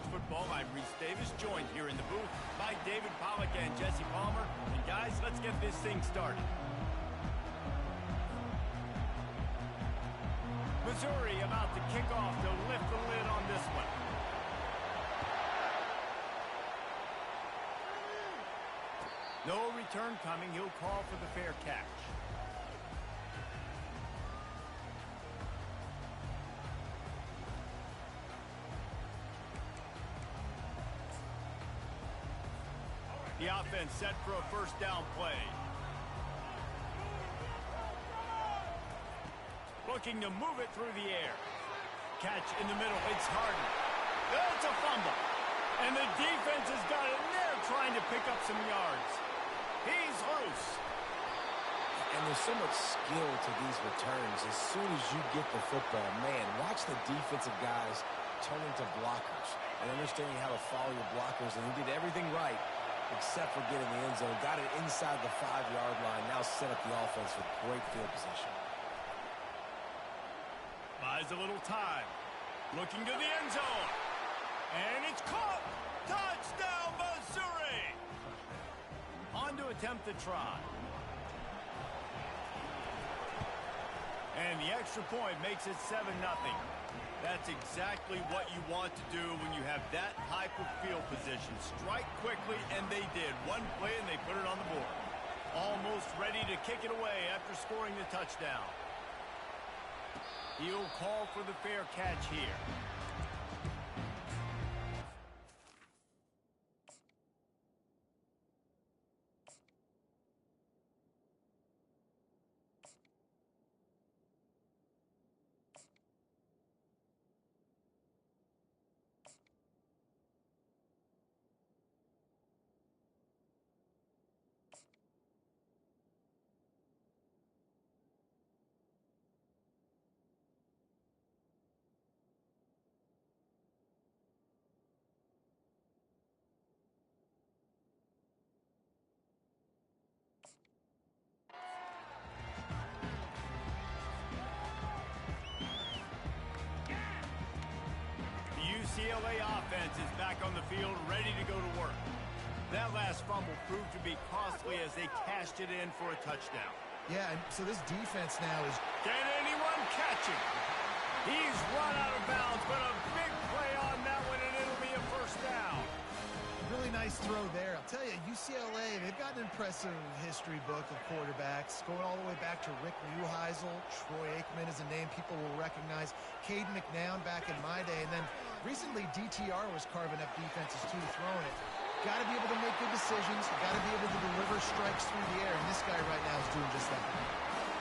college football. I'm Reese Davis, joined here in the booth by David Pollack and Jesse Palmer. And guys, let's get this thing started. Missouri about to kick off to lift the lid on this one. No return coming. He'll call for the fair catch. The offense set for a first down play. Looking to move it through the air. Catch in the middle. It's Harden. It's a fumble. And the defense has got it in there trying to pick up some yards. He's loose. And there's so much skill to these returns. As soon as you get the football, man, watch the defensive guys turn into blockers and understanding how to follow your blockers. And he did everything right except for getting the end zone. Got it inside the 5-yard line. Now set up the offense with great field position. Buys a little time. Looking to the end zone. And it's caught. Touchdown, Missouri. On to attempt the try. And the extra point makes it 7-0. That's exactly what you want to do when you have that type of field position. Strike quickly, and they did. One play, and they put it on the board. Almost ready to kick it away after scoring the touchdown. He'll call for the fair catch here. UCLA offense is back on the field, ready to go to work. That last fumble proved to be costly as they cashed it in for a touchdown. Yeah, and so this defense now is... Can anyone catch him? He's run out of bounds, but a big play on that one, and it'll be a first down. Really nice throw there. I'll tell you, UCLA, they've got an impressive history book of quarterbacks, going all the way back to Rick Neuheisel. Troy Aikman is a name people will recognize. Caden McNown back in my day. And then recently, DTR was carving up defenses too, throwing it. Got to be able to make good decisions. Got to be able to deliver strikes through the air. And this guy right now is doing just that.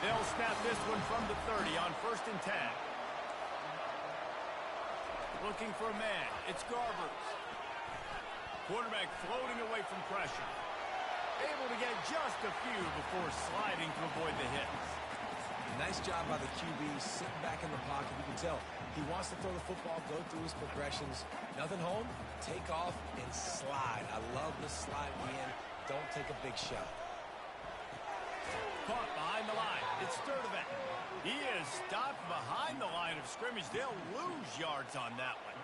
They'll snap this one from the 30 on 1st and 10. Looking for a man. It's Garbers. Quarterback floating away from pressure. Able to get just a few before sliding to avoid the hits. Nice job by the QB, sitting back in the pocket. You can tell he wants to throw the football, go through his progressions. Nothing home, take off, and slide. I love the slide in. Don't take a big shot. Caught behind the line. It's Sturdivant. He is stopped behind the line of scrimmage. They'll lose yards on that one.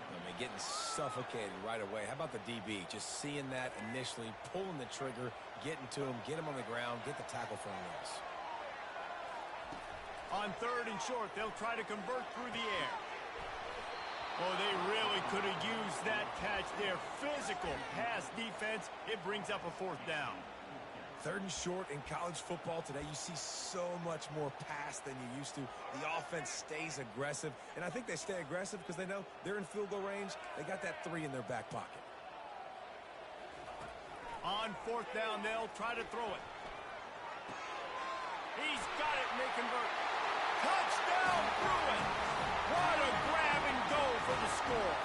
I mean, getting suffocated right away. How about the DB? Just seeing that initially, pulling the trigger, getting to him, get him on the ground, get the tackle for a loss. On 3rd and short, they'll try to convert through the air. Oh, they really could have used that catch there. Physical pass defense. It brings up a 4th down. 3rd and short in college football today, you see so much more pass than you used to. The offense stays aggressive, and I think they stay aggressive because they know they're in field goal range. They got that 3 in their back pocket. On 4th down, they'll try to throw it. He's got it, and they convert. Touchdown, Bruin! What a grab and go for the score.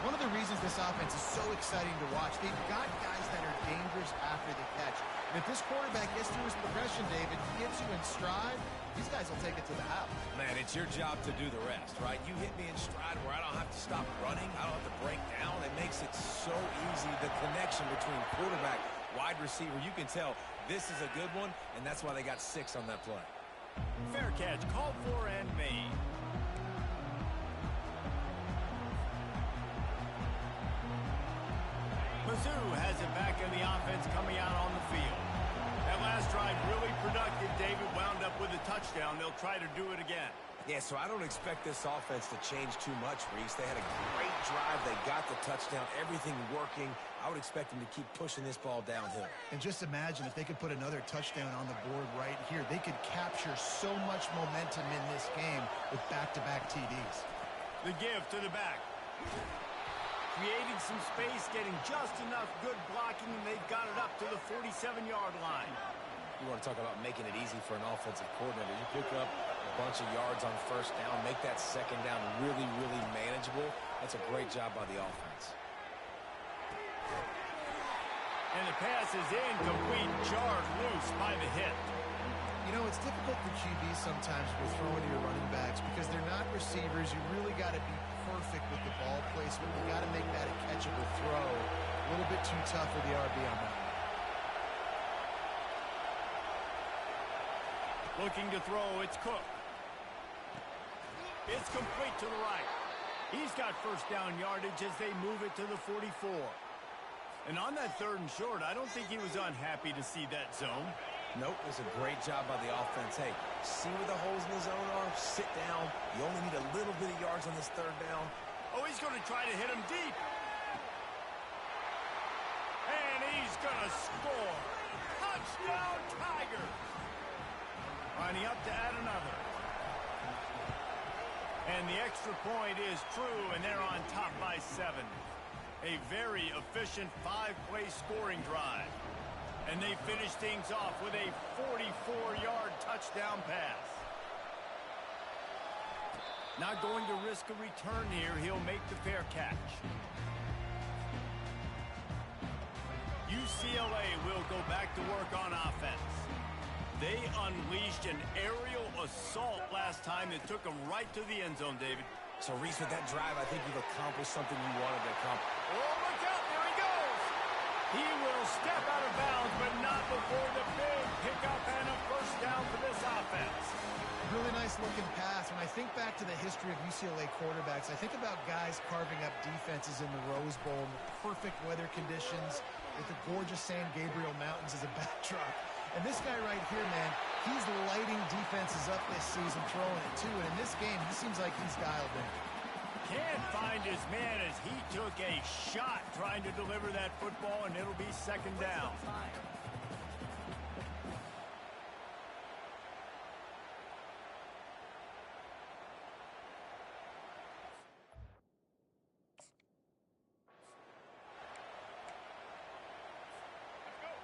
One of the reasons this offense is so exciting to watch, they've got guys that are dangerous after the catch. And if this quarterback gets through his progression, David, gets you in stride, these guys will take it to the house. Man, it's your job to do the rest, right? You hit me in stride where I don't have to stop running. I don't have to break down. It makes it so easy. The connection between quarterback, wide receiver, you can tell this is a good one, and that's why they got 6 on that play. Fair catch called for and made. back in the offense coming out on the field. That last drive really productive. David wound up with a touchdown. They'll try to do it again. Yeah, so I don't expect this offense to change too much, Reese. They had a great drive. They got the touchdown, everything working. I would expect them to keep pushing this ball downhill. And just imagine if they could put another touchdown on the board right here. They could capture so much momentum in this game with back-to-back TDs. The give to the back. Creating some space, getting just enough good blocking, and they've got it up to the 47-yard line. You want to talk about making it easy for an offensive coordinator. You pick up a bunch of yards on first down, make that second down really, really manageable. That's a great job by the offense. And the pass is incomplete, jarred loose by the hit. You know, it's difficult for QBs sometimes with throwing to your running backs because they're not receivers. You really got to be perfect with the ball placement. You got to make that a catchable throw. A little bit too tough for the RB on that one. Looking to throw, it's Cook. It's complete to the right. He's got first down yardage as they move it to the 44. And on that 3rd and short, I don't think he was unhappy to see that zone. Nope, it was a great job by the offense. Hey, see where the holes in the zone are? Sit down. You only need a little bit of yards on this 3rd down. Oh, he's going to try to hit him deep. And he's going to score. Touchdown, Tiger. Lining up to add another. And the extra point is true, and they're on top by 7. A very efficient 5-play scoring drive. And they finish things off with a 44-yard touchdown pass. Not going to risk a return here. He'll make the fair catch. UCLA will go back to work on offense. They unleashed an aerial assault last time that took them right to the end zone, David. So, Reese, with that drive, I think you've accomplished something you wanted to accomplish. Oh, look out. There he goes. He will step out of bounds, but not before the big pickup and a first down for this offense. Really nice looking pass. When I think back to the history of UCLA quarterbacks, I think about guys carving up defenses in the Rose Bowl in perfect weather conditions with the gorgeous San Gabriel Mountains as a backdrop. And this guy right here, man, he's lighting defenses up this season, throwing it too. And in this game, he seems like he's dialed in. Can't find his man as he took a shot trying to deliver that football, and it'll be 2nd down.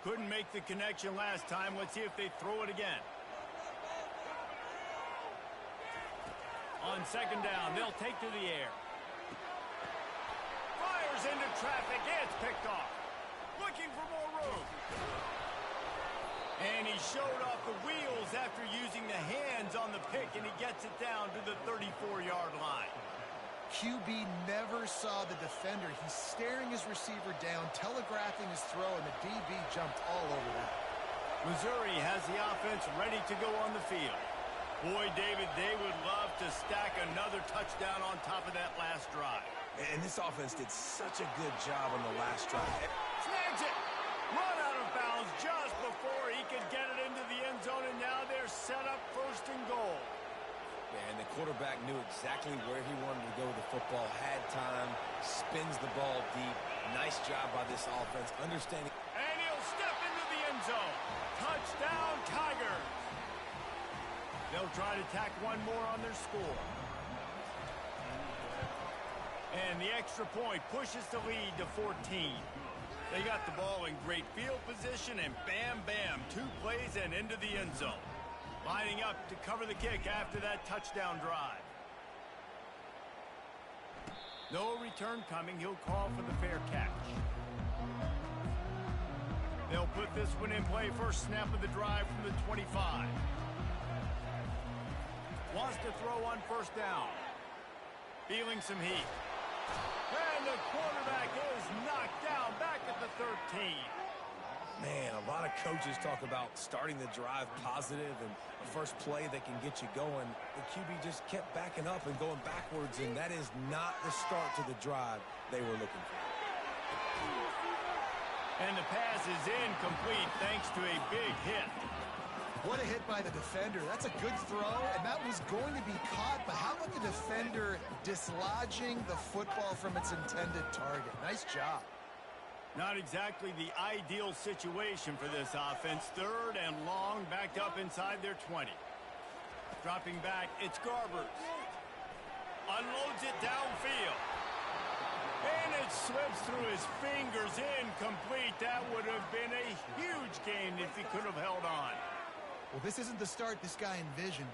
Couldn't make the connection last time. Let's see if they throw it again. On 2nd down, they'll take to the air. Fires into traffic. It's picked off. Looking for more room. And he showed off the wheels after using the hands on the pick, and he gets it down to the 34-yard line. QB never saw the defender. He's staring his receiver down, telegraphing his throw, and the DB jumped all over that. Missouri has the offense ready to go on the field. Boy, David, they would love to stack another touchdown on top of that last drive. And this offense did such a good job on the last drive. Snags it. Run out of bounds just before he could get it into the end zone, and now they're set up 1st and goal. And the quarterback knew exactly where he wanted to go with the football, had time, spins the ball deep. Nice job by this offense, understanding. And he'll step into the end zone. Touchdown, Tigers. They'll try to tack one more on their score. And the extra point pushes the lead to 14. They got the ball in great field position, and bam, bam, 2 plays and into the end zone. Lining up to cover the kick after that touchdown drive. No return coming. He'll call for the fair catch. They'll put this one in play. First snap of the drive from the 25. Wants to throw on 1st down. Feeling some heat. And the quarterback is knocked down back at the 13. Man, a lot of coaches talk about starting the drive positive and the first play that can get you going. The QB just kept backing up and going backwards, and that is not the start to the drive they were looking for. And the pass is incomplete thanks to a big hit. What a hit by the defender. That's a good throw, and that was going to be caught, but how about the defender dislodging the football from its intended target? Nice job. Not exactly the ideal situation for this offense. 3rd and long, backed up inside their 20. Dropping back, it's Garbers. Unloads it downfield. And it slips through his fingers, incomplete. That would have been a huge gain if he could have held on. Well, this isn't the start this guy envisioned.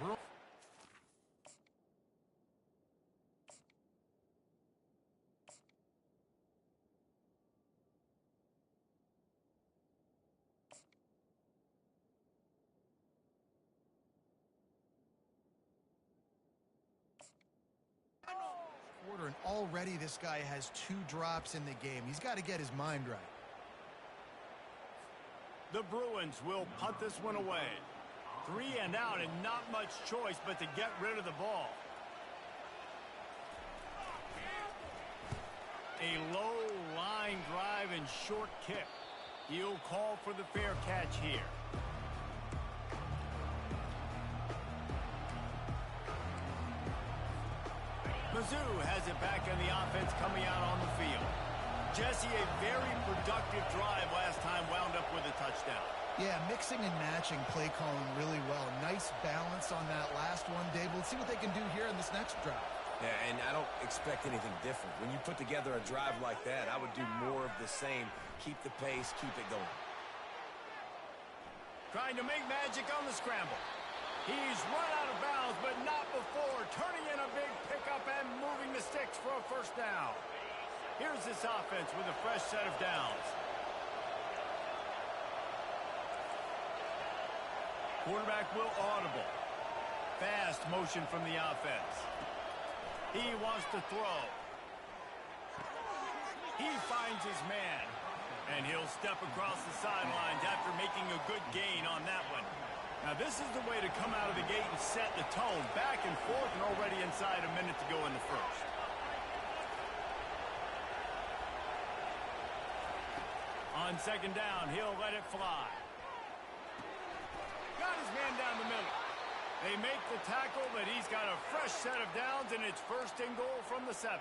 And already this guy has 2 drops in the game. He's got to get his mind right. The Bruins will punt this one away. 3 and out, and not much choice but to get rid of the ball. A low line drive and short kick. He'll call for the fair catch here. Mizzou has it back in the offense coming out on the field. Jesse, a very productive drive last time, wound up with a touchdown. Yeah, mixing and matching play calling really well. Nice balance on that last one, Dave. Let's see what they can do here in this next drive. Yeah, and I don't expect anything different. When you put together a drive like that, I would do more of the same. Keep the pace, keep it going. Trying to make magic on the scramble. He's run out of bounds, but not before. Turning in a big pickup and moving the sticks for a first down. Here's this offense with a fresh set of downs. Quarterback will audible. Fast motion from the offense. He wants to throw. He finds his man. And he'll step across the sidelines after making a good gain on that one. Now, this is the way to come out of the gate and set the tone. Back and forth and already inside a minute to go in the first. On 2nd down, he'll let it fly. Got his man down the middle. They make the tackle, but he's got a fresh set of downs, and it's 1st and goal from the 7.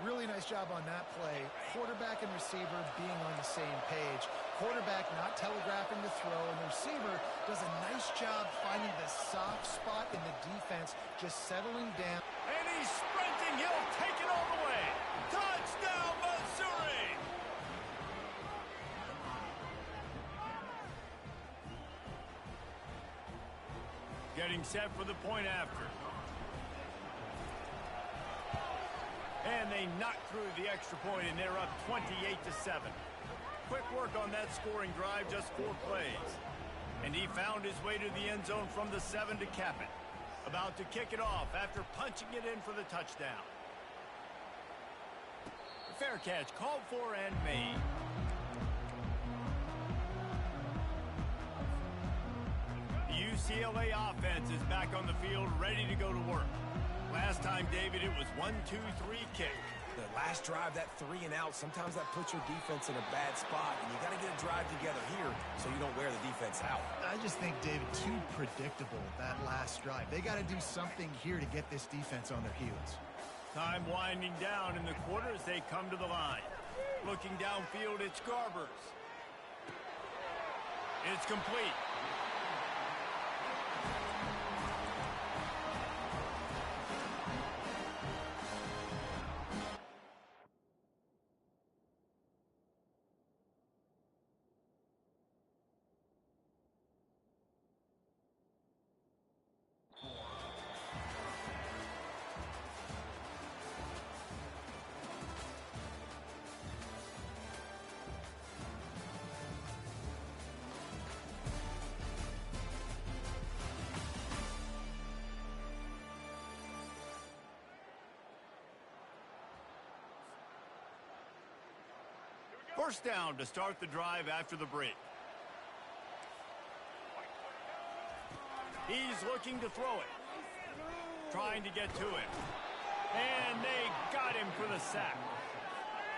Really nice job on that play. Quarterback and receiver being on the same page. Quarterback not telegraphing the throw, and the receiver does a nice job finding the soft spot in the defense, just settling down. And he's sprinting. He'll take it all the way. Touchdown, Missouri! Getting set for the point after. And they knock through the extra point, and they're up 28-7. Quick work on that scoring drive, just 4 plays. And he found his way to the end zone from the 7 to cap it. About to kick it off after punching it in for the touchdown. Fair catch called for and made. The UCLA offense is back on the field, ready to go to work. Last time, David, it was 1-2-3 kick. The last drive, that 3 and out, sometimes that puts your defense in a bad spot, and you got to get a drive together here so you don't wear the defense out. I just think, David, too predictable, that last drive. They got to do something here to get this defense on their heels. Time winding down in the quarter as they come to the line. Looking downfield, it's Garbers. It's complete. First down to start the drive after the break. He's looking to throw it. Trying to get to him. And they got him for the sack.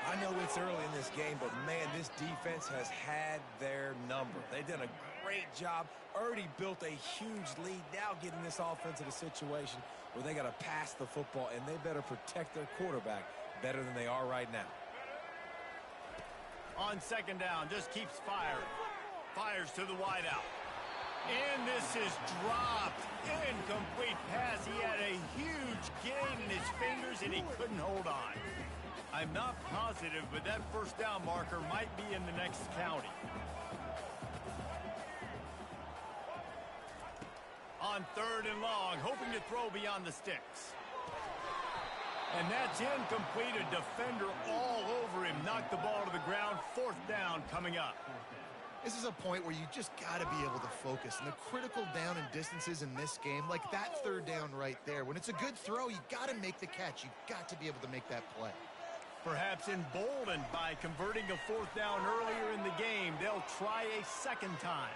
I know it's early in this game, but, man, this defense has had their number. They've done a great job, already built a huge lead, now getting this offense in a situation where they got to pass the football, and they better protect their quarterback better than they are right now. On second down, just keeps firing. Fires to the wideout. And this is dropped. Incomplete pass. He had a huge gain in his fingers, and he couldn't hold on. I'm not positive, but that first down marker might be in the next county. On third and long, hoping to throw beyond the sticks. And that's incomplete. A defender all over him. Knocked the ball to the ground. Fourth down coming up. This is a point where you just got to be able to focus. And the critical down and distances in this game, like that third down right there, when it's a good throw, you got to make the catch. You got to be able to make that play. Perhaps emboldened by converting a fourth down earlier in the game, they'll try a second time.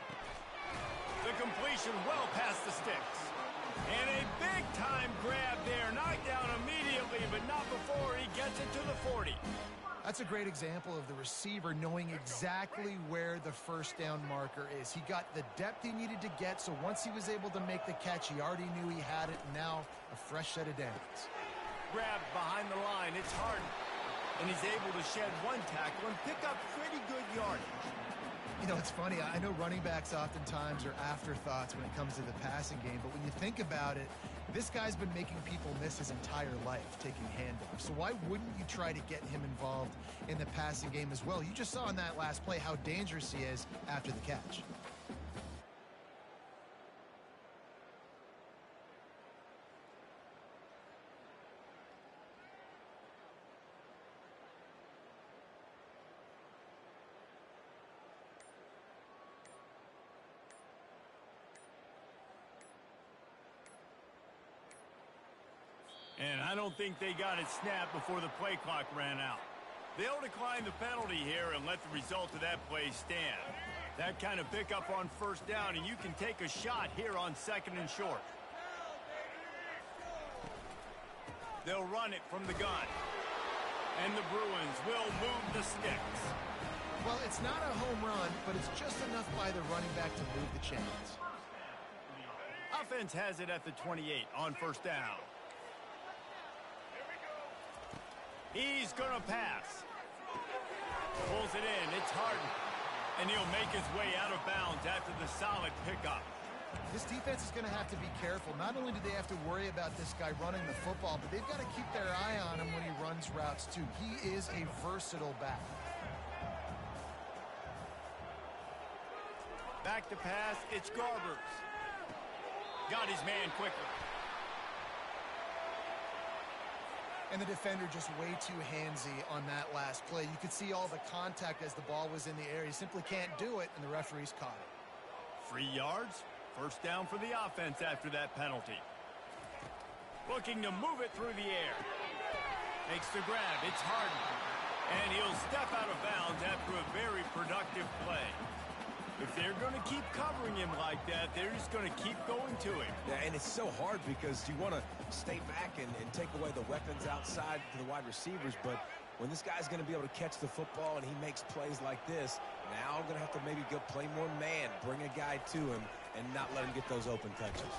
The completion well past the sticks. And a big-time grab there. Knocked down immediately, but not before he gets it to the 40. That's a great example of the receiver knowing exactly where the first down marker is. He got the depth he needed to get, so once he was able to make the catch, he already knew he had it, and now a fresh set of downs. Grabbed behind the line. It's Harden. And he's able to shed one tackle and pick up pretty good yardage. You know, it's funny. I know running backs oftentimes are afterthoughts when it comes to the passing game, but when you think about it, this guy's been making people miss his entire life taking handoffs. So why wouldn't you try to get him involved in the passing game as well? You just saw in that last play how dangerous he is after the catch. And I don't think they got it snapped before the play clock ran out. They'll decline the penalty here and let the result of that play stand. That kind of pickup on first down, and you can take a shot here on second and short. They'll run it from the gun. And the Bruins will move the sticks. Well, it's not a home run, but it's just enough by the running back to move the chains. Offense has it at the 28 on first down. He's going to pass. Pulls it in. It's Harden. And he'll make his way out of bounds after the solid pickup. This defense is going to have to be careful. Not only do they have to worry about this guy running the football, but they've got to keep their eye on him when he runs routes too. He is a versatile back. Back to pass. It's Garbers. Got his man quickly. And the defender just way too handsy on that last play. You could see all the contact as the ball was in the air. He simply can't do it, and the referees caught it. 3 yards. First down for the offense after that penalty. Looking to move it through the air. Makes the grab. It's Harden. And he'll step out of bounds after a very productive play. If they're going to keep covering him like that, they're just going to keep going to him. Yeah, and it's so hard because you want to stay back and take away the weapons outside to the wide receivers, but when this guy's going to be able to catch the football and he makes plays like this, now I'm going to have to maybe go play more man, bring a guy to him, and not let him get those open touches.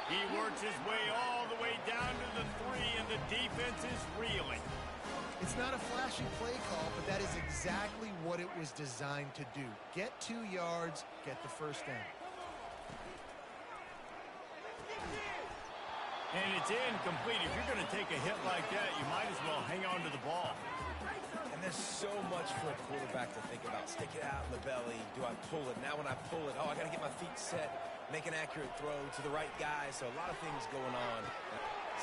He works his way all the way down to the 3, and the defense is reeling. It's not a flashy play call, but that is exactly what it was designed to do. Get 2 yards, get the first down. And it's incomplete. If you're going to take a hit like that, you might as well hang on to the ball. And there's so much for a quarterback to think about. Stick it out in the belly. Do I pull it? Now when I pull it, I got to get my feet set, make an accurate throw to the right guy. So a lot of things going on.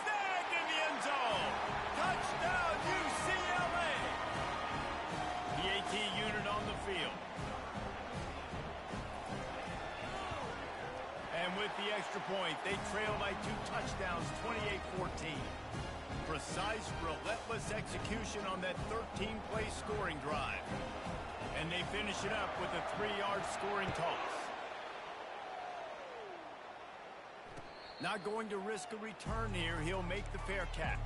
Snagged in the end zone. Touchdown, UCLA. PAT unit on the field. And with the extra point, they trail by 2 touchdowns, 28-14. Precise, relentless execution on that 13-play scoring drive. And they finish it up with a 3-yard scoring toss. Not going to risk a return here. He'll make the fair catch.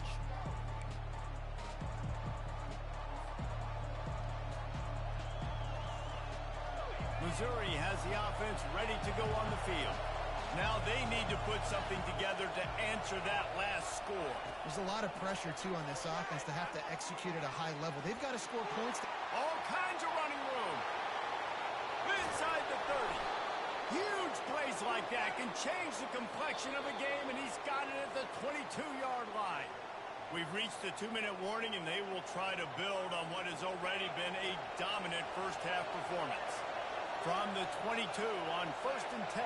Missouri has the offense ready to go on the field. Now they need to put something together to answer that last score. There's a lot of pressure, too, on this offense to have to execute at a high level. They've got to score points. All kinds of running room. Inside the 30. Huge plays like that can change the complexion of a game, and he's got it at the 22-yard line. We've reached the 2-minute warning, and they will try to build on what has already been a dominant first-half performance. From the 22 on 1st and 10.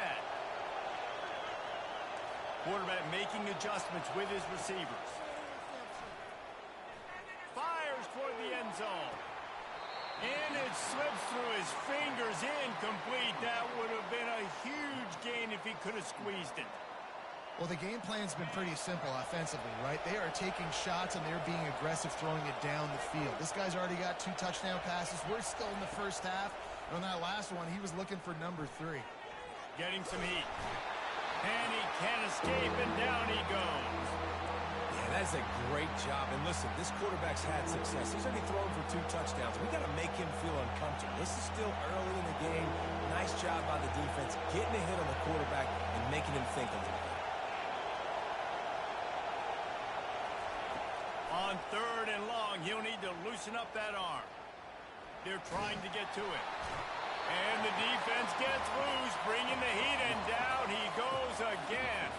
Quarterback making adjustments with his receivers. Fires toward the end zone. And it slips through his fingers, incomplete. That would have been a huge gain if he could have squeezed it. Well, the game plan's been pretty simple offensively, right? They are taking shots, and they're being aggressive, throwing it down the field. This guy's already got 2 touchdown passes. We're still in the first half. And on that last one, he was looking for number 3. Getting some heat. And he can't escape, and down he goes. Yeah, that's a great job. And listen, this quarterback's had success. He's already thrown for 2 touchdowns. We got to make him feel uncomfortable. This is still early in the game. Nice job by the defense, getting a hit on the quarterback and making him think a little bit. On 3rd and long, he'll need to loosen up that arm. They're trying to get to it. And the defense gets loose, bringing the heat, and down he goes again.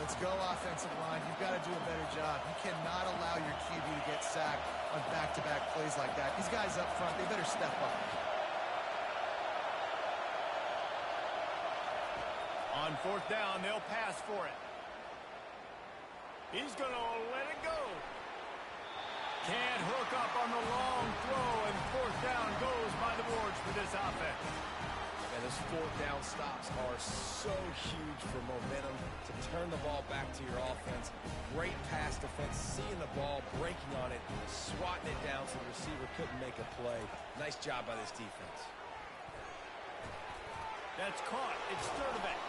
Let's go, offensive line. You've got to do a better job. You cannot allow your QB to get sacked on back-to-back plays like that. These guys up front, they better step up. On 4th down, they'll pass for it. He's going to let it go. Can't hook up on the long throw, and 4th down goes by the boards for this offense. And those 4th down stops are so huge for momentum to turn the ball back to your offense. Great pass defense, seeing the ball, breaking on it, swatting it down so the receiver couldn't make a play. Nice job by this defense. That's caught. It's Sturdivant.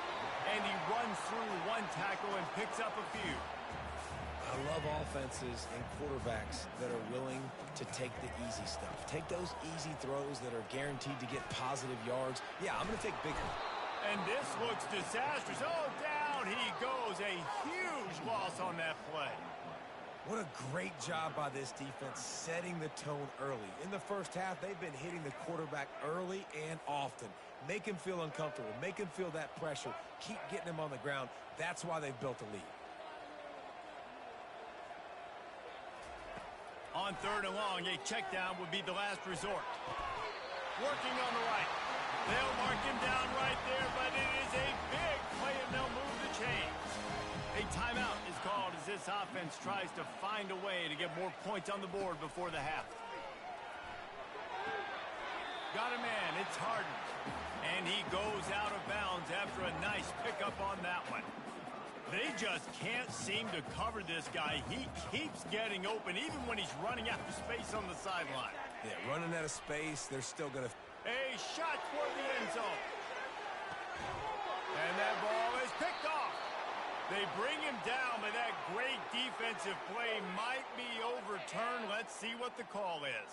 And he runs through 1 tackle and picks up a few. I love offenses and quarterbacks that are willing to take the easy stuff. Take those easy throws that are guaranteed to get positive yards. Yeah, I'm going to take big ones. And this looks disastrous. Oh, down he goes. A huge loss on that play. What a great job by this defense setting the tone early. In the first half, they've been hitting the quarterback early and often. Make him feel uncomfortable. Make him feel that pressure. Keep getting him on the ground. That's why they've built a lead. On 3rd and long, a check down would be the last resort. Working on the right. They'll mark him down right there, but it is a big play, and they'll move the chains. A timeout is called as this offense tries to find a way to get more points on the board before the half. Got a man, it's Harden. And he goes out of bounds after a nice pickup on that one. They just can't seem to cover this guy. He keeps getting open, even when he's running out of space on the sideline. Yeah, running out of space, they're still going to... A shot toward the end zone. And that ball is picked off. They bring him down, but that great defensive play might be overturned. Let's see what the call is.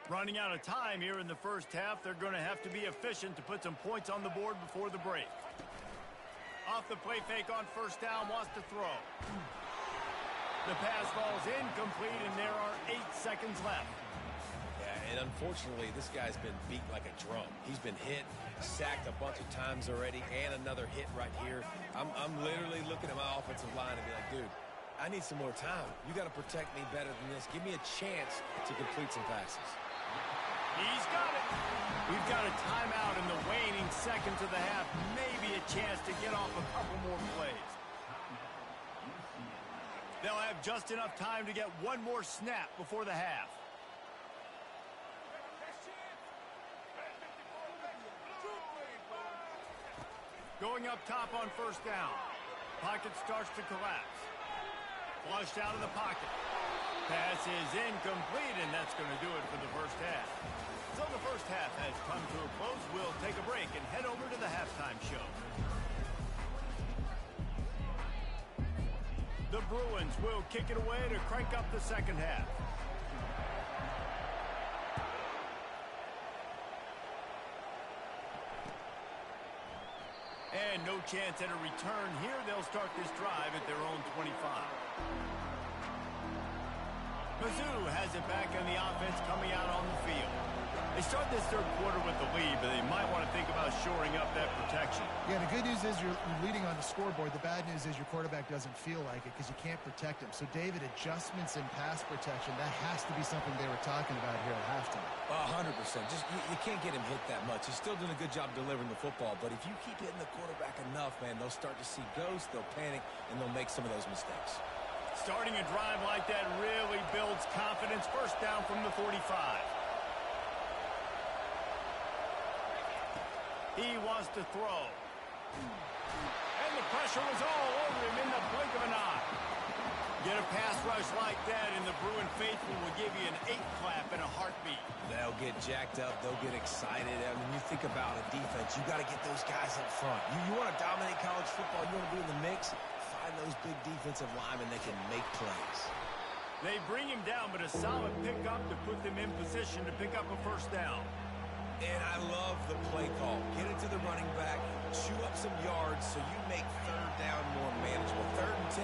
Running out of time here in the first half. They're going to have to be efficient to put some points on the board before the break. Off the play fake on 1st down, wants to throw. The pass falls incomplete, and there are 8 seconds left. Yeah, and unfortunately, this guy's been beat like a drum. He's been hit, sacked a bunch of times already, and another hit right here. I'm literally looking at my offensive line and be like, dude, I need some more time. You got to protect me better than this. Give me a chance to complete some passes. He's got it. We've got a timeout in the waning seconds of the half. Maybe a chance to get off a couple more plays. They'll have just enough time to get one more snap before the half. Going up top on 1st down. Pocket starts to collapse. Flushed out of the pocket. Pass is incomplete, and that's going to do it for the first half. So the first half has come to a close. We'll take a break and head over to the halftime show. Bruins will kick it away to crank up the second half. And no chance at a return here. They'll start this drive at their own 25. Mizzou has it back on the offense coming out on the field. They start this third quarter with the lead, but they might want to think about shoring up that protection. Yeah, the good news is you're leading on the scoreboard. The bad news is your quarterback doesn't feel like it because you can't protect him. So, David, adjustments in pass protection, that has to be something they were talking about here at halftime. 100%. Just you can't get him hit that much. He's still doing a good job delivering the football, but if you keep hitting the quarterback enough, man, they'll start to see ghosts, they'll panic, and they'll make some of those mistakes. Starting a drive like that really builds confidence. First down from the 45. He wants to throw. And the pressure was all over him in the blink of an eye. Get a pass rush like that, and the Bruin faithful will give you an 8-clap in a heartbeat. They'll get jacked up. They'll get excited. I mean, you think about a defense, you got to get those guys up front. You want to dominate college football, you want to be in the mix, find those big defensive linemen that can make plays. They bring him down, but a solid pickup to put them in position to pick up a first down. And I love the play call. Get it to the running back, chew up some yards so you make third down more manageable. 3rd and 10,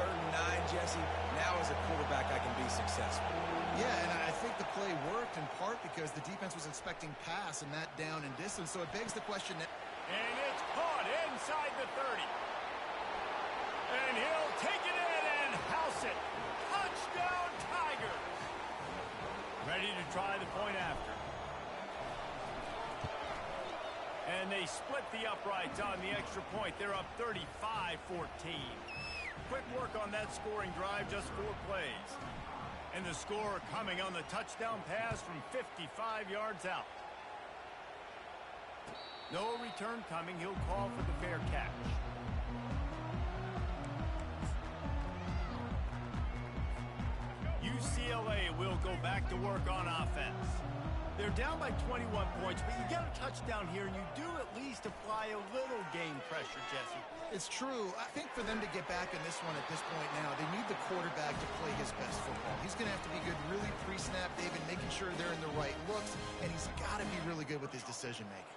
3rd and 9, Jesse. Now as a quarterback, I can be successful. Yeah, and I think the play worked in part because the defense was expecting pass and that down and distance. So it begs the question. And it's caught inside the 30. And he'll take it in and house it. Touchdown, Tigers. Ready to try the point after. And they split the uprights on the extra point. They're up 35-14. Quick work on that scoring drive, just 4 plays. And the score coming on the touchdown pass from 55 yards out. No return coming. He'll call for the fair catch. UCLA will go back to work on offense. They're down by 21 points, but you get a touchdown here, and you do at least apply a little game pressure, Jesse. It's true. I think for them to get back in this one at this point now, they need the quarterback to play his best football. He's going to have to be good really pre-snap, David, making sure they're in the right looks, and he's got to be really good with his decision-making.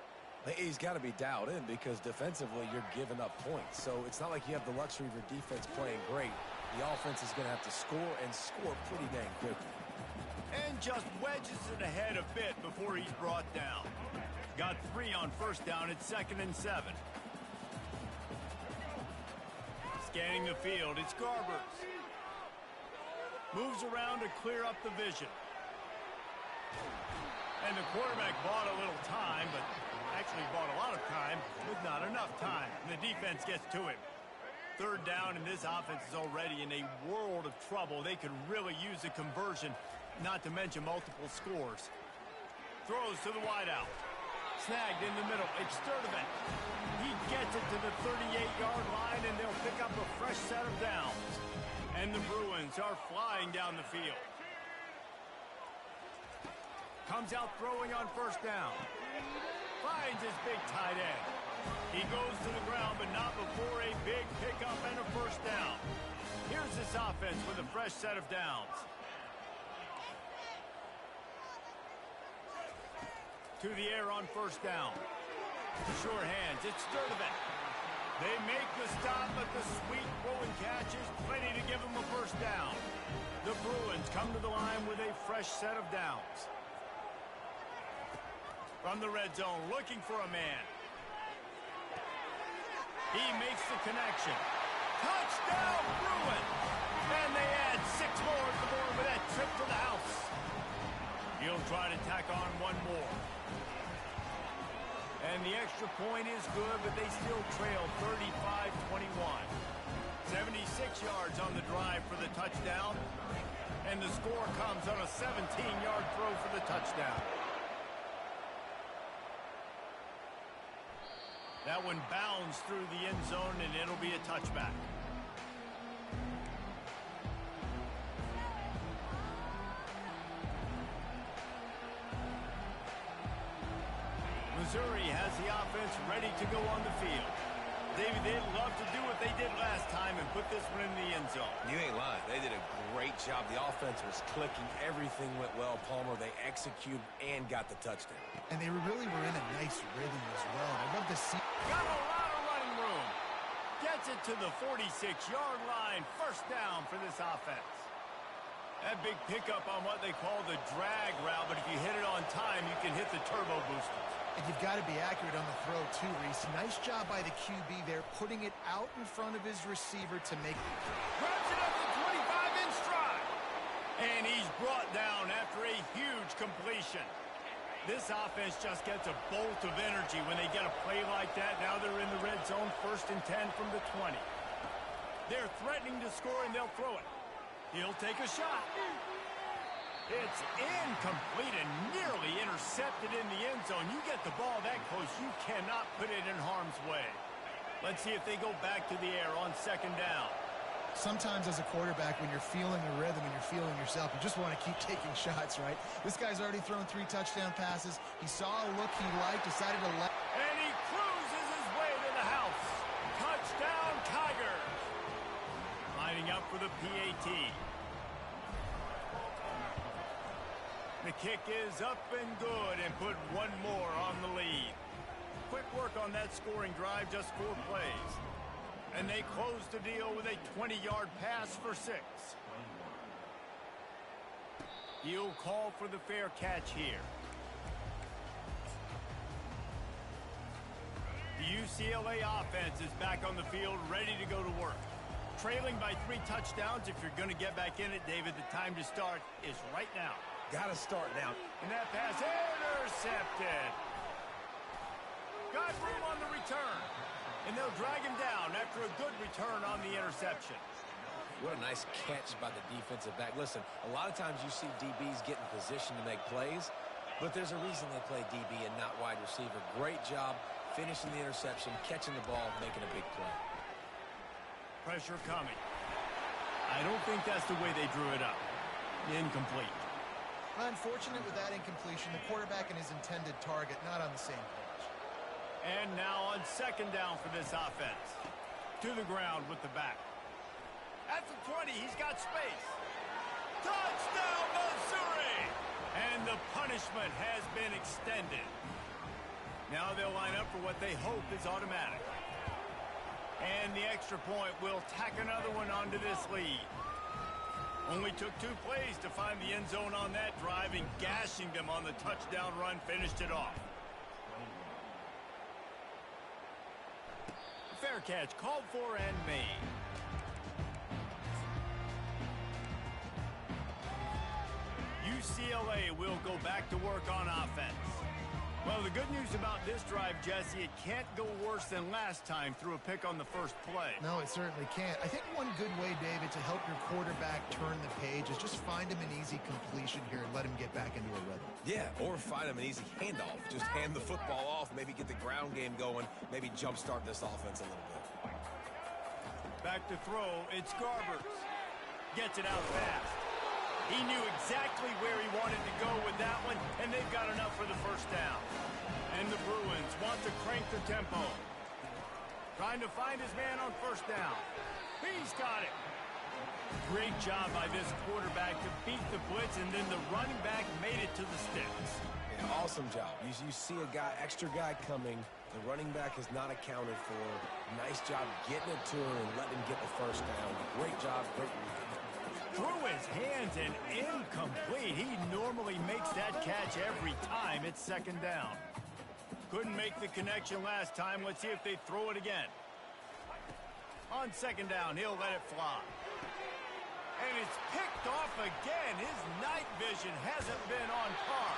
He's got to be dialed in because defensively you're giving up points. So it's not like you have the luxury of your defense playing great. The offense is going to have to score and score pretty dang quickly. And just wedges it ahead a bit before he's brought down. Got 3 on first down. It's 2nd and 7. Scanning the field. It's Garbers. Moves around to clear up the vision. And the quarterback bought a little time, but actually bought a lot of time with not enough time. And the defense gets to him. 3rd down, and this offense is already in a world of trouble. They could really use a conversion, not to mention multiple scores. Throws to the wideout. Snagged in the middle. It's Sturdivant. He gets it to the 38-yard line, and they'll pick up a fresh set of downs. And the Bruins are flying down the field. Comes out throwing on first down. Finds his big tight end. He goes to the ground, but not before a big pickup and a first down. Here's this offense with a fresh set of downs. To the air on first down. Sure hands. It's Sturdivant. They make the stop, but the sweet throwing catch is plenty to give them a first down. The Bruins come to the line with a fresh set of downs. From the red zone, looking for a man. He makes the connection. Touchdown, Bruins! And they add 6 more to the board with that trip to the house. He'll try to tack on 1 more. And the extra point is good, but they still trail 35-21. 76 yards on the drive for the touchdown. And the score comes on a 17-yard throw for the touchdown. That one bounds through the end zone, and it'll be a touchback. Missouri has the offense ready to go on the field. David, they'd love to do what they did last time and put this one in the end zone. You ain't lying. They did a great job. The offense was clicking. Everything went well, Palmer. They executed and got the touchdown. And they really were in a nice rhythm as well. I love to see. Got a lot of running room. Gets it to the 46-yard line. First down for this offense. That big pickup on what they call the drag route, but if you hit it on time, you can hit the turbo boosters. And you've got to be accurate on the throw, too, Reese. Nice job by the QB there, putting it out in front of his receiver to make... Grabs it up to 25 in stride. And he's brought down after a huge completion. This offense just gets a bolt of energy when they get a play like that. Now they're in the red zone, 1st and 10 from the 20. They're threatening to score, and they'll throw it. He'll take a shot. It's incomplete and nearly intercepted in the end zone. You get the ball that close, you cannot put it in harm's way. Let's see if they go back to the air on 2nd down. Sometimes as a quarterback, when you're feeling the rhythm and you're feeling yourself, you just want to keep taking shots, right? This guy's already thrown 3 touchdown passes. He saw a look he liked, decided to let... And he cruises his way to the house. Touchdown, Tigers. Lining up for the PAT. The kick is up and good and put one more on the lead. Quick work on that scoring drive, just 4 plays. And they close the deal with a 20-yard pass for 6. He'll call for the fair catch here. The UCLA offense is back on the field, ready to go to work. Trailing by 3 touchdowns. If you're going to get back in it, David, the time to start is right now. Got to start now. And that pass intercepted. Got room on the return. And they'll drag him down after a good return on the interception. What a nice catch by the defensive back. Listen, a lot of times you see DBs get in position to make plays, but there's a reason they play DB and not wide receiver. Great job finishing the interception, catching the ball, making a big play. Pressure coming. I don't think that's the way they drew it up. Incomplete. Unfortunate with that incompletion. The quarterback and his intended target not on the same page. And now on 2nd down for this offense. To the ground with the back. At the 20, he's got space. Touchdown, Missouri! And the punishment has been extended. Now they'll line up for what they hope is automatic. And the extra point will tack another one onto this lead. Only took 2 plays to find the end zone on that drive, and gashing them on the touchdown run finished it off. Fair catch called for and made. UCLA will go back to work on offense. Well, the good news about this drive, Jesse, it can't go worse than last time through a pick on the first play. No, it certainly can't. I think one good way, David, to help your quarterback turn the page is just find him an easy completion here and let him get back into a rhythm. Yeah, or find him an easy handoff. Just hand the football off, maybe get the ground game going, maybe jumpstart this offense a little bit. Back to throw, it's Garbers. Gets it out fast. He knew exactly where he wanted to go with that one, and they've got enough for the first down. And the Bruins want to crank the tempo. Trying to find his man on 1st down. He's got it. Great job by this quarterback to beat the blitz, and then the running back made it to the sticks. Yeah, awesome job. You see a guy, extra guy coming. The running back is not accounted for. Nice job getting it to him and letting him get the first down. Great job, great move. Through his hands and incomplete. He normally makes that catch every time. It's 2nd down. Couldn't make the connection last time. Let's see if they throw it again. On 2nd down, he'll let it fly. And it's picked off again. His night vision hasn't been on par.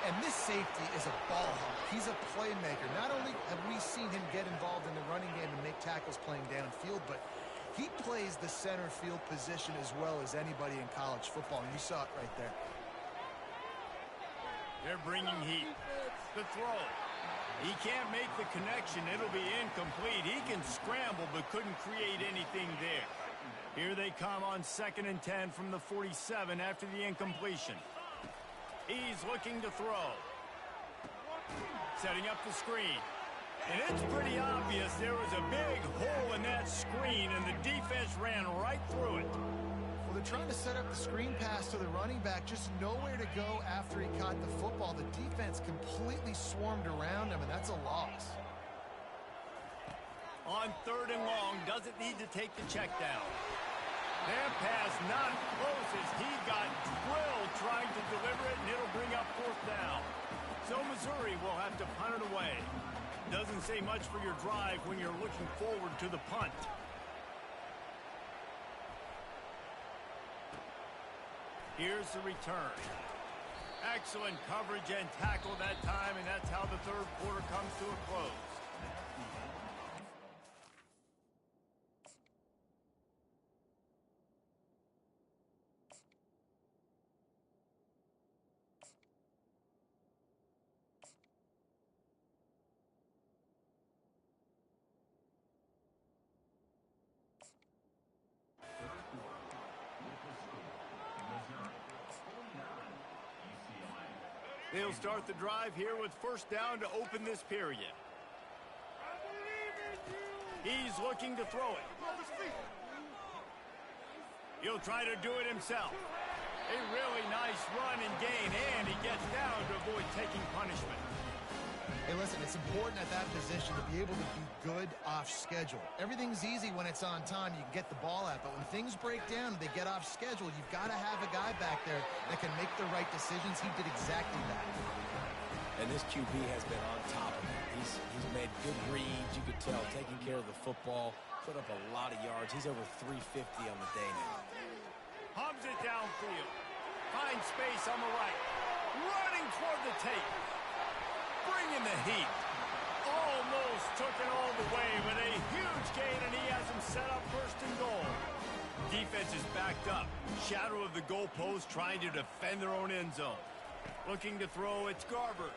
And this safety is a ball hawk. He's a playmaker. Not only have we seen him get involved in the running game and make tackles playing downfield, but he plays the center field position as well as anybody in college football, and you saw it right there. They're bringing heat. The throw. He can't make the connection. It'll be incomplete. He can scramble but couldn't create anything there. Here they come on 2nd and 10 from the 47 after the incompletion. He's looking to throw. Setting up the screen. And it's pretty obvious there was a big hole in that screen, and the defense ran right through it. Well, they're trying to set up the screen pass to the running back, just nowhere to go after he caught the football. The defense completely swarmed around him, and that's a loss. On 3rd and long, doesn't need to take the check down. That pass not close as he got drilled trying to deliver it, and it'll bring up 4th down. So Missouri will have to punt it away. Doesn't say much for your drive when you're looking forward to the punt. Here's the return. Excellent coverage and tackle that time, and that's how the 3rd quarter comes to a close. They'll start the drive here with 1st down to open this period. He's looking to throw it. He'll try to do it himself. A really nice run and gain, and he gets down to avoid taking punishment. Hey, listen, it's important at that position to be able to be good off schedule. Everything's easy when it's on time. You can get the ball out, but when things break down and they get off schedule, you've got to have a guy back there that can make the right decisions. He did exactly that. And this QB has been on top of it. He's made good reads, you could tell, taking care of the football, put up a lot of yards. He's over 350 on the day now. Hums it downfield. Finds space on the right. Running toward the tape. Bringing the heat. Almost took it all the way, but a huge gain, and he has him set up 1st and goal. Defense is backed up. Shadow of the goalpost trying to defend their own end zone. Looking to throw, it's Garber.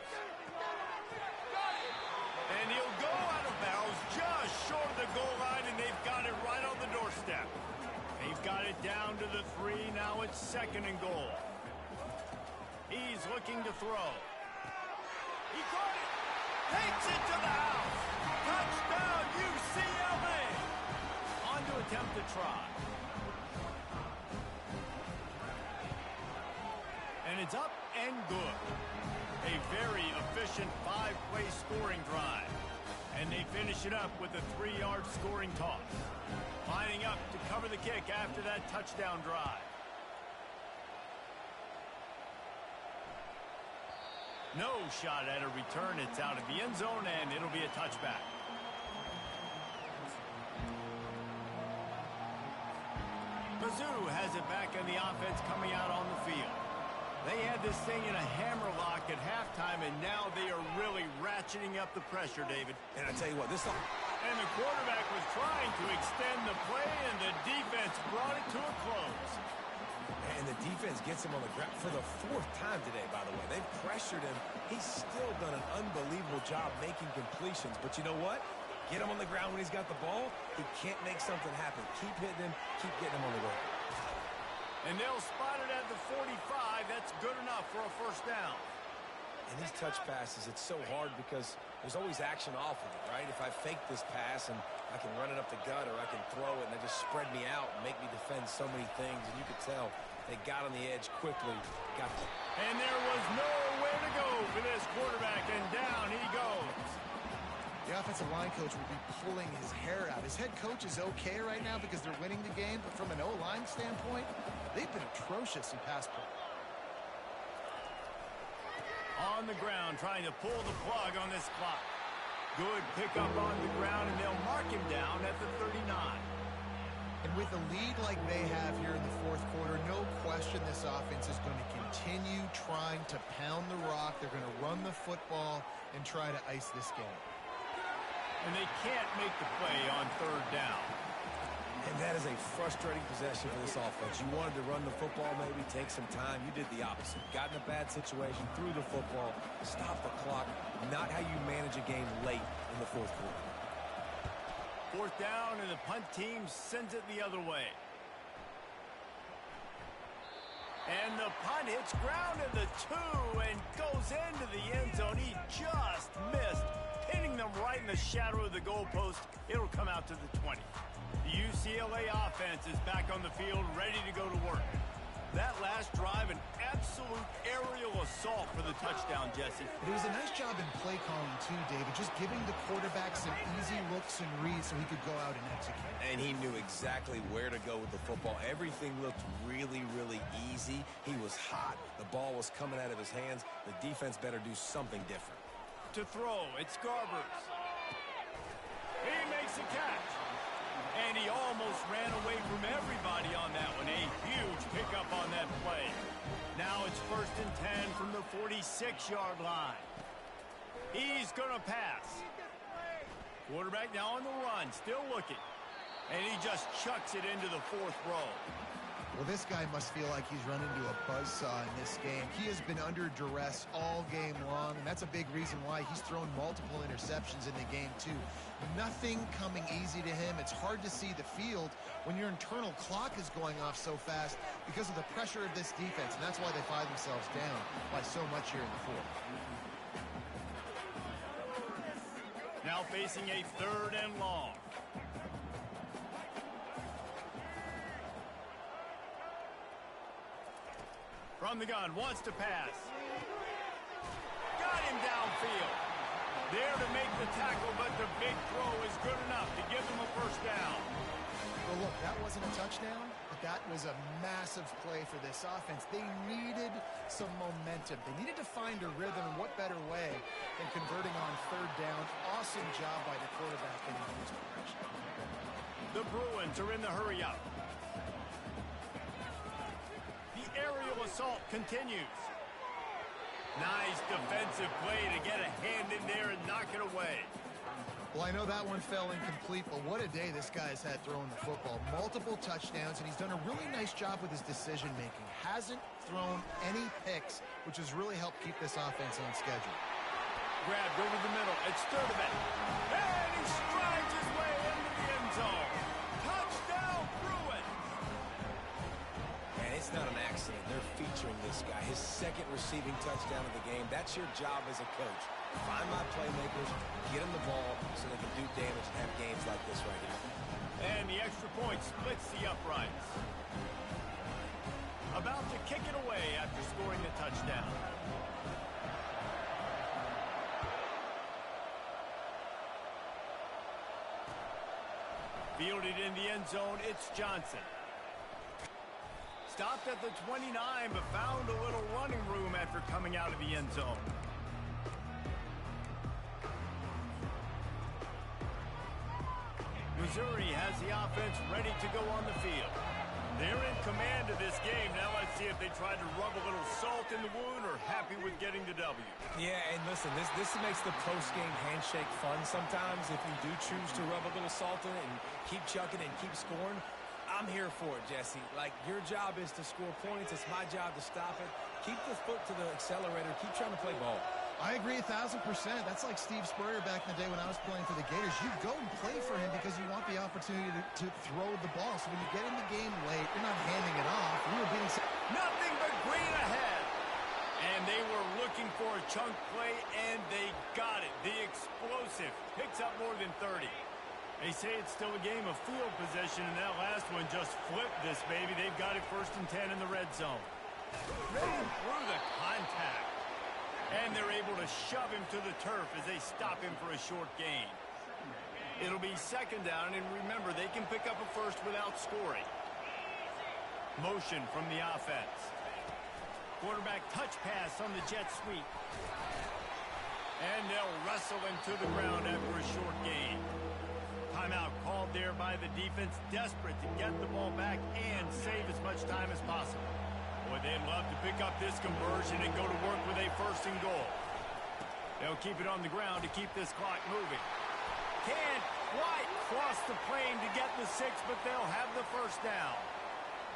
And he'll go out of bounds just short of the goal line, and they've got it right on the doorstep. They've got it down to the 3. Now it's 2nd and goal. He's looking to throw. He caught it. Takes it to the house. Touchdown, UCLA. On to attempt to try. And it's up and good. A very efficient 5-play scoring drive. And they finish it up with a 3-yard scoring toss. Lining up to cover the kick after that touchdown drive. No shot at a return. It's out of the end zone, and it'll be a touchback. Mizzou has it back in the offense coming out on the field. They had this thing in a hammerlock at halftime, and now they are really ratcheting up the pressure, David. And I tell you what, And the quarterback was trying to extend the play, and the defense brought it to a close. And the defense gets him on the ground for the 4th time today, by the way. They've pressured him. He's still done an unbelievable job making completions. But you know what? Get him on the ground when he's got the ball. He can't make something happen. Keep hitting him. Keep getting him on the ground. And they'll spot it at the 45. That's good enough for a 1st down. And these touch passes, it's so hard because there's always action off of it, right? If I fake this pass and I can run it up the gut or I can throw it and they just spread me out and make me defend so many things. And you could tell they got on the edge quickly. And there was nowhere to go for this quarterback, and down he goes. The offensive line coach will be pulling his hair out. His head coach is okay right now because they're winning the game, but from an O-line standpoint, they've been atrocious in pass play. On the ground, trying to pull the plug on this clock. Good pickup on the ground, and they'll mark him down at the 39. And with a lead like they have here in the 4th quarter, no question this offense is going to continue trying to pound the rock. They're going to run the football and try to ice this game. And they can't make the play on 3rd down. And that is a frustrating possession for this offense. You wanted to run the football, maybe take some time. You did the opposite. Got in a bad situation, threw the football, stopped the clock. Not how you manage a game late in the 4th quarter. 4th down, and the punt team sends it the other way. And the punt hits ground in the 2 and goes into the end zone. He just missed, hitting them right in the shadow of the goalpost, it'll come out to the 20. The UCLA offense is back on the field, ready to go to work. That last drive, an absolute aerial assault for the touchdown, Jesse. It was a nice job in play calling, too, David, just giving the quarterback some easy looks and reads so he could go out and execute. And he knew exactly where to go with the football. Everything looked really, really easy. He was hot. The ball was coming out of his hands. The defense better do something different. To throw, it's Garbers. He makes a catch. And he almost ran away from everybody on that one. A huge pickup on that play. Now it's 1st and 10 from the 46-yard line. He's going to pass. Quarterback now on the run, still looking. And he just chucks it into the 4th row. Well, this guy must feel like he's run into a buzzsaw in this game. He has been under duress all game long, and that's a big reason why he's thrown multiple interceptions in the game, too. Nothing coming easy to him. It's hard to see the field when your internal clock is going off so fast because of the pressure of this defense, and that's why they find themselves down by so much here in the 4th. Now facing a 3rd and long. From the gun, wants to pass. Got him downfield. There to make the tackle, but the big throw is good enough to give them a 1st down. Well, look, that wasn't a touchdown, but that was a massive play for this offense. They needed some momentum. They needed to find a rhythm, and what better way than converting on 3rd down. Awesome job by the quarterback in the direction. The Bruins are in the hurry-up. Aerial assault continues. Nice defensive play to get a hand in there and knock it away. Well, I know that one fell incomplete, but what a day this guy's had throwing the football. Multiple touchdowns, and he's done a really nice job with his decision-making. Hasn't thrown any picks, which has really helped keep this offense on schedule. Grabbed over the middle. It's Sturdivant. And he strides his way into the end zone. Touchdown, Bruins! And it's not an accident. They're featuring this guy. His 2nd receiving touchdown of the game. That's your job as a coach. Find my playmakers, get them the ball so they can do damage and have games like this right here. And the extra point splits the uprights. About to kick it away after scoring the touchdown. Fielded in the end zone, it's Johnson. Stopped at the 29, but found a little running room after coming out of the end zone. Missouri has the offense ready to go on the field. They're in command of this game. Now let's see if they try to rub a little salt in the wound or happy with getting the W. Yeah, and listen, this makes the post-game handshake fun sometimes if you do choose to rub a little salt in it and keep chucking and keep scoring. I'm here for it, Jesse. Like, your job is to score points. It's my job to stop it. Keep the foot to the accelerator. Keep trying to play ball. I agree 1,000%. That's like Steve Spurrier back in the day when I was playing for the Gators. You go and play for him because you want the opportunity to throw the ball. So when you get in the game late, you're not handing it off. We were beating... Nothing but green ahead. And they were looking for a chunk play, and they got it. The explosive picks up more than 30. They say it's still a game of field possession, and that last one just flipped this baby. They've got it 1st and 10 in the red zone. Right through the contact. And they're able to shove him to the turf as they stop him for a short gain. It'll be 2nd down, and remember, they can pick up a 1st without scoring. Motion from the offense. Quarterback touch pass on the jet sweep. And they'll wrestle him to the ground after a short gain. Timeout called there by the defense, desperate to get the ball back and save as much time as possible. Boy, they'd love to pick up this conversion and go to work with a 1st and goal. They'll keep it on the ground to keep this clock moving. Can't quite cross the plane to get the 6, but they'll have the 1st down.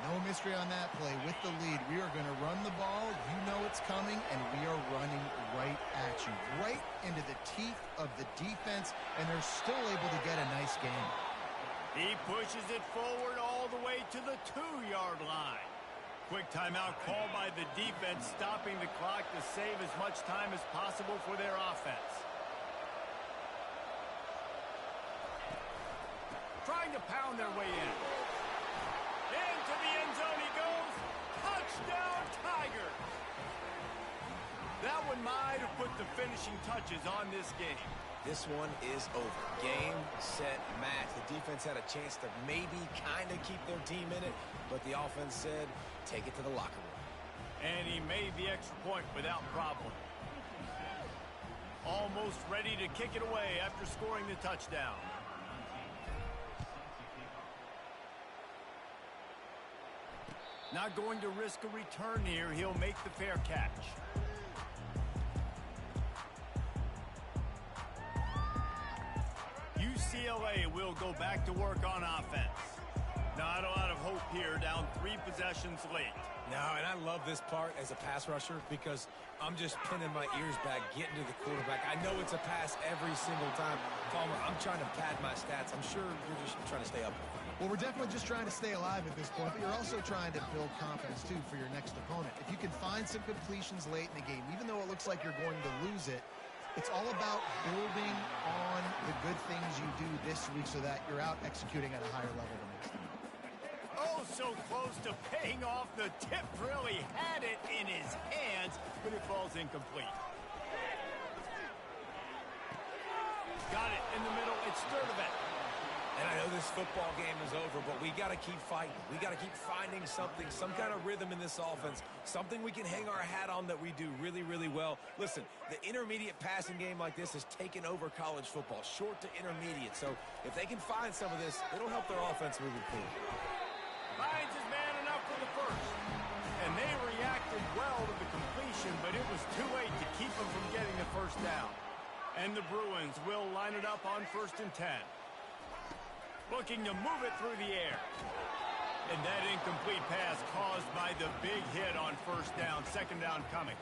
No mystery on that play. With the lead, we are going to run the ball. You know it's coming, and we are running right at you. Right into the teeth of the defense, and they're still able to get a nice gain. He pushes it forward all the way to the 2-yard line. Quick timeout called by the defense, stopping the clock to save as much time as possible for their offense. trying to pound their way in. Into the end zone he goes. Touchdown, Tiger. That one might have put the finishing touches on this game. This one is over. Game, set, match. The defense had a chance to maybe kind of keep their team in it, but the offense said, take it to the locker room. And he made the extra point without problem. Almost ready to kick it away after scoring the touchdown. Not going to risk a return here. He'll make the fair catch. UCLA will go back to work on offense. Not a lot of hope here, down 3 possessions late. No, and I love this part as a pass rusher because I'm just pinning my ears back, getting to the quarterback. I know it's a pass every single time. Palmer, I'm trying to pad my stats. I'm sure you're just trying to stay up. Well, we're definitely just trying to stay alive at this point, but you're also trying to build confidence, too, for your next opponent. If you can find some completions late in the game, even though it looks like you're going to lose it, it's all about building on the good things you do this week so that you're out executing at a higher level the next time. Oh, so close to paying off. The tip really had it in his hands, but it falls incomplete. Got it in the middle. It's Sturdivant. And I know this football game is over, but we got to keep fighting. We got to keep finding something, some kind of rhythm in this offense, something we can hang our hat on that we do really, really well. Listen, the intermediate passing game like this has taken over college football, short to intermediate. So if they can find some of this, it'll help their offense moving forward. Finds his man enough for the first. And they reacted well to the completion, but it was too late to keep them from getting the first down. And the Bruins will line it up on 1st and 10. Looking to move it through the air. And that incomplete pass caused by the big hit on 1st down, 2nd down coming.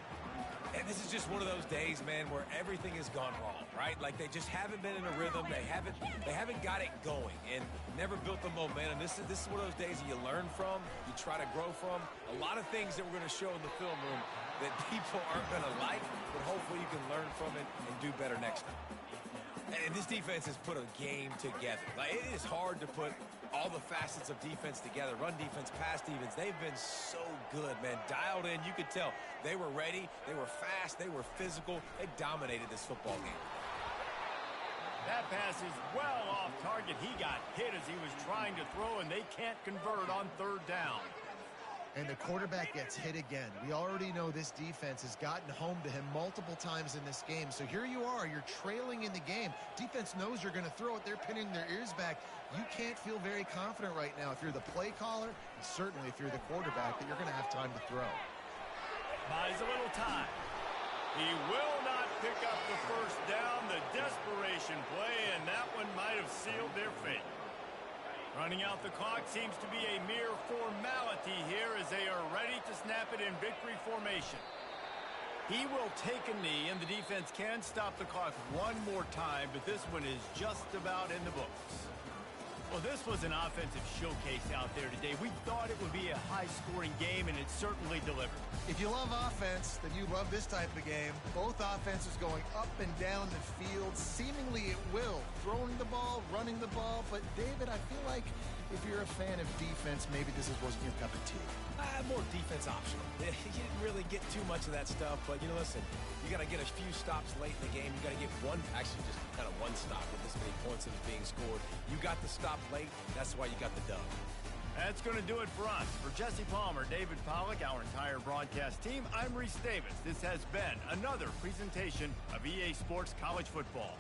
And this is just one of those days, man, where everything has gone wrong, right? Like they just haven't been in a rhythm. They haven't got it going and never built the momentum. This is one of those days that you learn from, you try to grow from. A lot of things that we're going to show in the film room that people aren't going to like, but hopefully you can learn from it and do better next time. And this defense has put a game together. Like, it is hard to put all the facets of defense together. Run defense, pass defense. They've been so good, man. Dialed in. You could tell they were ready. They were fast. They were physical. They dominated this football game. That pass is well off target. He got hit as he was trying to throw, and they can't convert on 3rd down. And the quarterback gets hit again. We already know this defense has gotten home to him multiple times in this game. So here you are, you're trailing in the game. Defense knows you're going to throw it. They're pinning their ears back. You can't feel very confident right now if you're the play caller, and certainly if you're the quarterback, that you're going to have time to throw. Buys a little time. He will not pick up the 1st down. The desperation play, and that one might have sealed their fate. Running out the clock seems to be a mere formality here as they are ready to snap it in victory formation. He will take a knee, and the defense can stop the clock one more time, but this one is just about in the books. Well, this was an offensive showcase out there today. We thought it would be a high-scoring game, and it certainly delivered. If you love offense, then you love this type of game. Both offenses going up and down the field, seemingly at will. Throwing the ball, running the ball. But, David, I feel like if you're a fan of defense, maybe this wasn't your cup of tea. More defense optional. You didn't really get too much of that stuff, but, listen, you got to get a few stops late in the game. You got to get actually just kind of one stop with this many points that was being scored. You got the stop late. That's why you got the dub. That's going to do it for us. For Jesse Palmer, David Pollack, our entire broadcast team, I'm Reese Davis. This has been another presentation of EA Sports College Football.